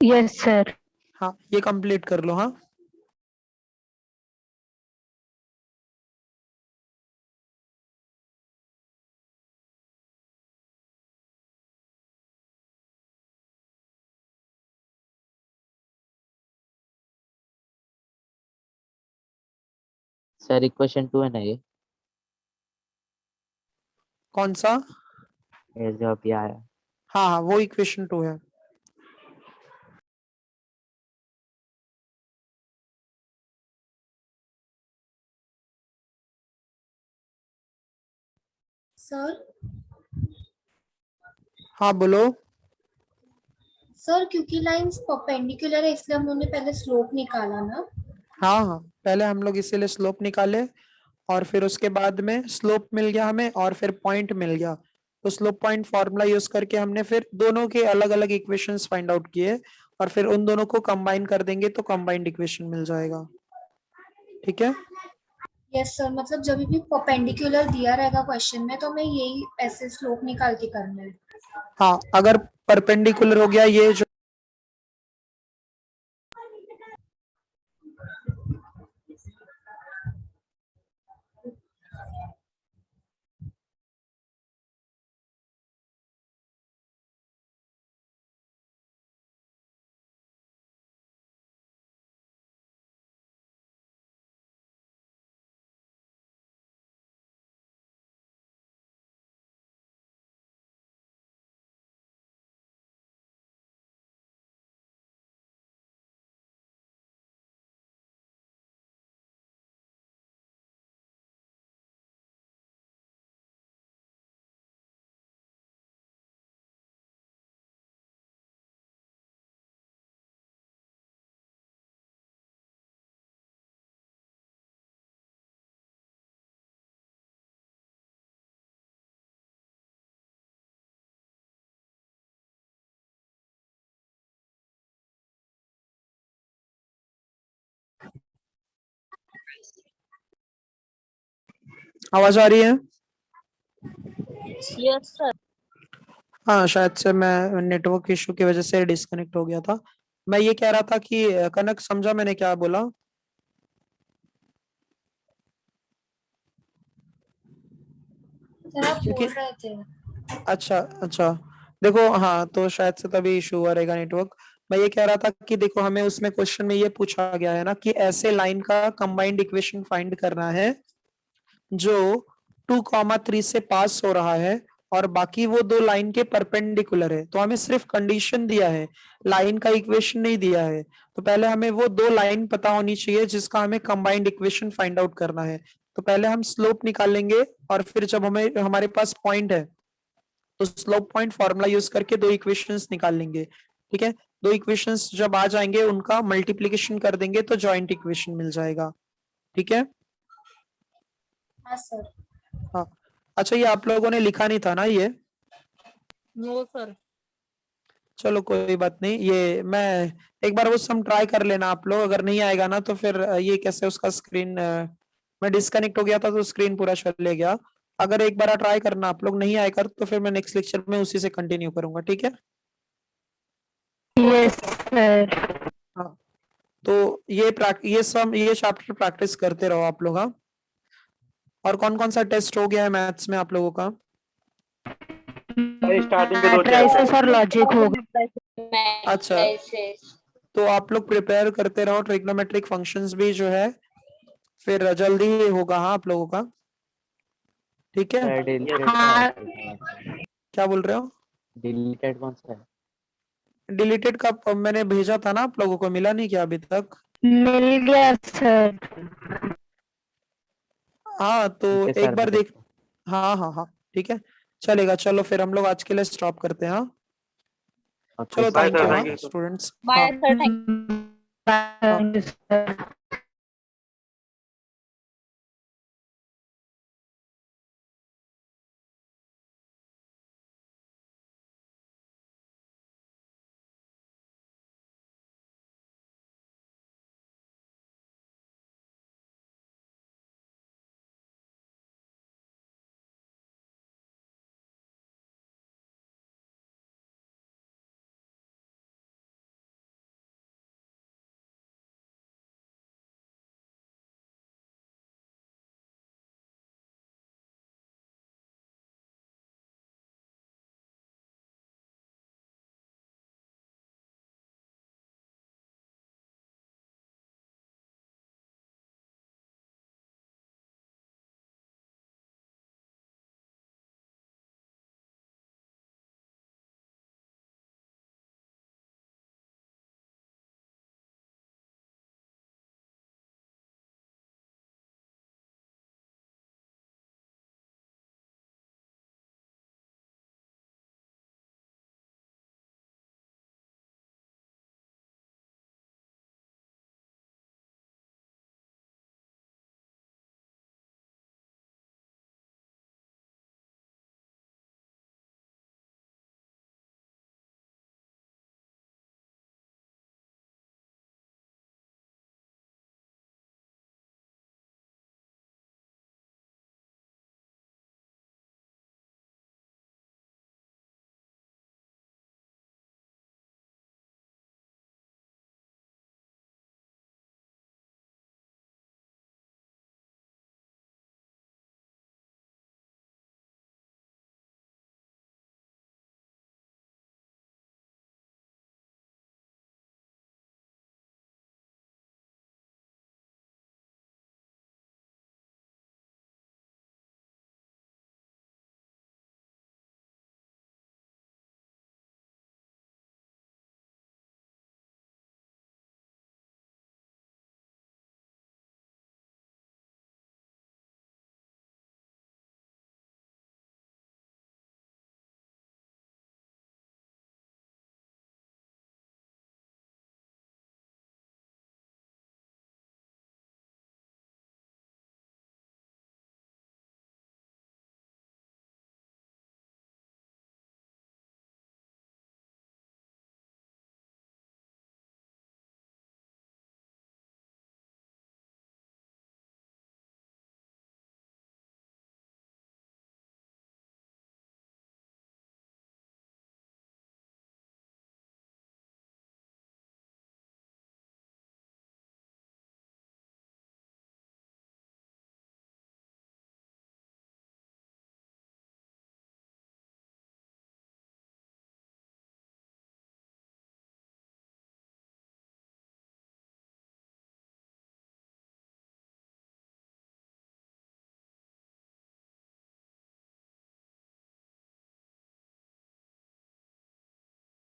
D: Yes sir.
A: हाँ, ये कंप्लीट कर लो। हाँ,
F: सर इक्वेशन 2 है ना ये।
A: कौन सा?
F: ये जो अभी आया।
A: हाँ हाँ, वो इक्वेशन 2 है।
G: सर
A: हाँ बोलो।
G: सर क्योंकि लाइंस परपेंडिकुलर है इसलिए हमने पहले स्लोप निकाला ना।
A: हाँ हाँ, पहले हम लोग इसीलिए स्लोप निकाले और फिर उसके बाद में स्लोप मिल गया हमें और फिर पॉइंट मिल गया। तो स्लोप पॉइंट फॉर्मूला यूज करके हमने फिर दोनों के अलग अलग इक्वेशंस फाइंड आउट किए और फिर उन दोनों को कंबाइन कर देंगे तो कंबाइंड इक्वेशन मिल जाएगा। ठीक है।
G: यस सर, मतलब जब भी परपेंडिकुलर दिया रहेगा क्वेश्चन में तो हमें यही ऐसे स्लोप निकाल के करना है।
A: हाँ, अगर परपेंडिकुलर हो गया ये जो आवाज आ रही है?
B: Yes, sir.
A: हाँ, शायद से मैं नेटवर्क इशू की वजह से डिस्कनेक्ट हो गया था। मैं ये कह रहा था कि कनक समझा मैंने क्या बोला?
G: सर आप
A: क्योंकि
G: बोल रहे थे।
A: अच्छा अच्छा, देखो हाँ, तो शायद से तभी इशू हुआ रहेगा नेटवर्क। मैं ये कह रहा था कि देखो हमें उसमें क्वेश्चन में ये पूछा गया है ना कि ऐसे लाइन का कंबाइंड इक्वेशन फाइंड करना है जो 2,3 से पास हो रहा है और बाकी वो दो लाइन के परपेंडिकुलर है। तो हमें सिर्फ कंडीशन दिया है, लाइन का इक्वेशन नहीं दिया है। तो पहले हमें वो दो लाइन पता होनी चाहिए जिसका हमें कंबाइंड इक्वेशन फाइंड आउट करना है। तो पहले हम स्लोप निकालेंगे और फिर जब हमें हमारे पास पॉइंट है तो स्लोप पॉइंट फॉर्मूला यूज करके दो इक्वेशंस निकाल लेंगे। ठीक है, दो इक्वेशंस जब आ जाएंगे उनका मल्टीप्लीकेशन कर देंगे तो जॉइंट इक्वेशन मिल जाएगा। ठीक है।
G: हाँ सर।
A: हाँ, अच्छा, ये आप लोगों ने लिखा नहीं था ना ये?
B: No, sir.
A: चलो कोई बात नहीं, ये मैं एक बार वो सम ट्राई कर लेना आप लोग। अगर नहीं आएगा ना तो फिर ये कैसे उसका स्क्रीन मैं डिस्कनेक्ट हो गया था तो स्क्रीन पूरा चले गया। अगर एक बार ट्राई करना आप लोग, नहीं आएगा तो फिर मैं नेक्स्ट लेक्चर में उसी से कंटिन्यू करूंगा। ठीक है।
D: Yes sir.
A: हाँ, तो ये चैप्टर प्रैक्टिस करते रहो आप लोग। हाँ, और कौन कौन सा टेस्ट हो गया है मैथ्स में आप लोगों का?
C: स्टार्टिंग के दो
D: मैट्रिसेस और लॉजिक हो गया।
A: अच्छा, तो आप लोग प्रिपेयर करते रहो। ट्रिग्नोमेट्रिक फंक्शंस भी जो है फिर जल्दी ही होगा। हाँ, आप लोगों का। ठीक है।
F: सर डिलीटेड
D: हाँ।
A: क्या बोल रहे हो?
F: डिलीटेड कौन सा है?
A: डिलीटेड का मैंने भेजा था ना आप लोगों को, मिला नहीं क्या अभी तक?
D: मिल गया सर।
A: हाँ, तो
F: ठीक है
A: एक
F: सर,
A: बार
F: मैं
A: देख। हाँ हाँ हाँ, ठीक है, चलेगा। चलो फिर हम लोग आज के लिए स्टॉप करते हैं। हाँ,
F: ओके
A: चलो,
F: सर,
A: थैंक यू।
C: sir,
A: हाँ
C: thank you, sir.
A: Students.
B: Bye,
A: हाँ
B: sir. Thank you.
D: Thank you, sir.